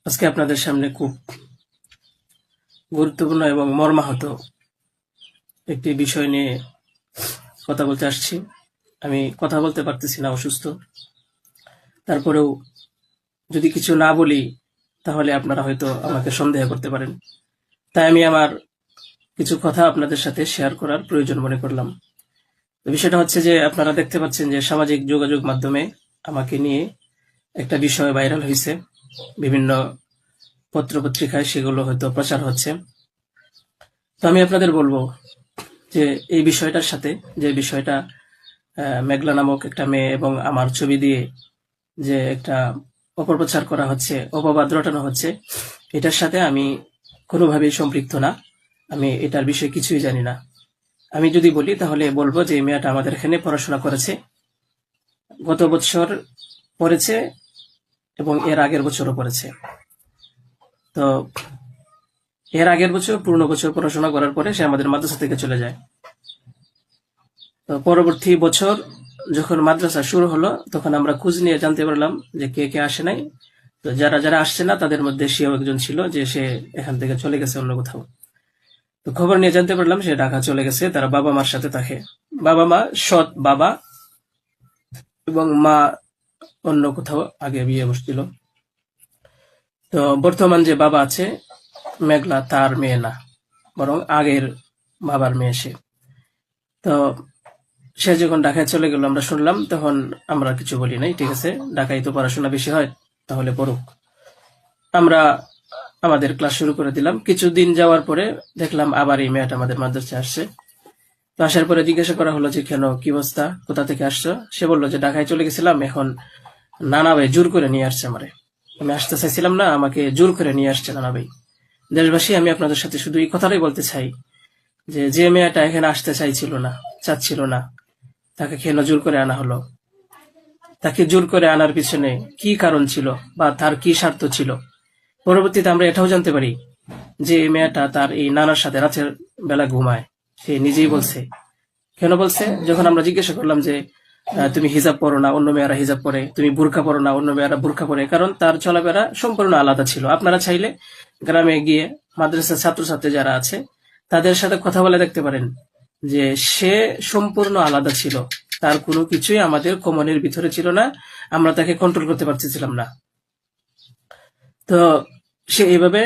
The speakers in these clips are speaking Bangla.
আজকে আপনাদের সামনে খুব গুরুত্বপূর্ণ এবং মর্মাহত একটি বিষয় নিয়ে কথা বলতে আসছি। আমি কথা বলতে পারতেছি না, অসুস্থ। তারপরেও যদি কিছু না বলি তাহলে আপনারা হয়তো আমাকে সন্দেহ করতে পারেন। তাই আমি আমার কিছু কথা আপনাদের সাথে শেয়ার করার প্রয়োজন মনে করলাম। তো বিষয়টা হচ্ছে যে আপনারা দেখতে পাচ্ছেন যে সামাজিক যোগাযোগ মাধ্যমে আমাকে নিয়ে একটা বিষয় ভাইরাল হয়েছে। বিভিন্ন পত্র-পত্রিকায় সেগুলো হয়তো প্রচার হচ্ছে। তো আমি আপনাদের বলবো যে এই বিষয়টার সাথে, যে বিষয়টা মেঘলা নামক একটা মেয়ে এবং আমার ছবি দিয়ে যে একটা অপপ্রচার করা হচ্ছে, অপবাদ রটানো হচ্ছে, এটার সাথে আমি কোনোভাবেই সম্পৃক্ত না। আমি এটার বিষয়ে কিছুই জানি না। আমি যদি বলি তাহলে বলবো যে এই মেয়েটা আমাদের এখানে পড়াশোনা করেছে, গত বছর পড়েছে এবং এর আগের বছরও পড়েছে। তো এর আগের বছর পূর্ণ বছর পড়াশোনা করার পরে সে আমাদের মাদ্রাসা থেকে চলে যায়। তো পরবর্তী বছর যখন মাদ্রাসা শুরু হলো তখন আমরা খোঁজ নিয়ে জানতে পারলাম যে কে কে আসে নাই। তো যারা যারা আসছে না তাদের মধ্যে সেও একজন ছিল, যে সে এখান থেকে চলে গেছে অন্য কোথাও। তো খবর নিয়ে জানতে পারলাম সে ঢাকা চলে গেছে, তারা বাবা মার সাথে থাকে। বাবা মা সৎ বাবা, এবং মা অন্য কোথাও আগে বিয়ে বসছিল। তো বর্তমান যে বাবা আছে মেঘলা, তার মেয়ে না, বরং আগের বাবার মেয়ে সে। তো সে যখন ঢাকায় চলে গেল আমরা শুনলাম, তখন আমরা কিছু বলি নাই, ঠিক আছে, ঢাকায় তো পড়াশোনা বেশি হয়, তাহলে পড়ুক। আমরা আমাদের ক্লাস শুরু করে দিলাম। কিছুদিন যাওয়ার পরে দেখলাম আবার এই মেয়েটা আমাদের মাদ্রাসায় আসছে। তো আসার পরে জিজ্ঞাসা করা হলো যে কেন, কি অবস্থা, কোথা থেকে আসছো? সে বললো যে ঢাকায় চলে গেছিলাম, এখন নানা ভাই জোর করে নিয়ে আসছে আমারে। আমি আসতে চাইছিলাম না, আমাকে জোর করে নিয়ে আসছে নানা ভাই। দেশবাসী, আমি আপনাদের সাথে শুধু এই কথাটাই বলতে চাই যে যে মেয়েটা এখানে আসতে চাইছিল না, চাচ্ছিল না, তাকে কেন জোর করে আনা হলো? তাকে জোর করে আনার পিছনে কি কারণ ছিল বা তার কি স্বার্থ ছিল? পরবর্তীতে আমরা এটাও জানতে পারি যে এই মেয়েটা তার এই নানার সাথে রাতের বেলা ঘুমায়। সে নিজেই বলছে। কেন বলছে? যখন আমরা জিজ্ঞাসা করলাম যে তুমি হিজাব পরো না, অন্য মেয়েরা হিজাব পরে, তুমি বুরকা পরো না, অন্য মেয়েরা বুরকা পরে, কারণ তার চলাফেরা সম্পূর্ণ আলাদা ছিল। আপনারা চাইলে গ্রামে গিয়ে মাদ্রাসার ছাত্রছাত্রী যারা আছে তাদের সাথে কথা বলে দেখতে পারেন যে সে সম্পূর্ণ আলাদা ছিল। তার কোনো কিছুই আমাদের কমনের ভিতরে ছিল না, আমরা তাকে কন্ট্রোল করতে পারতেছিলাম না। তো সে এইভাবে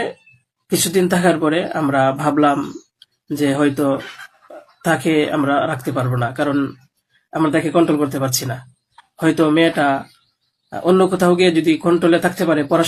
কিছুদিন থাকার পরে আমরা ভাবলাম যে হয়তো তাকে আমরা রাখতে পারবো না, কারণ আমরা তাকে কন্ট্রোল করতে পারছি না। হয়তো মেয়েটা অন্য কোথাও গিয়ে যদি কন্ট্রোলে থাকতে পারে, পড়াশোনা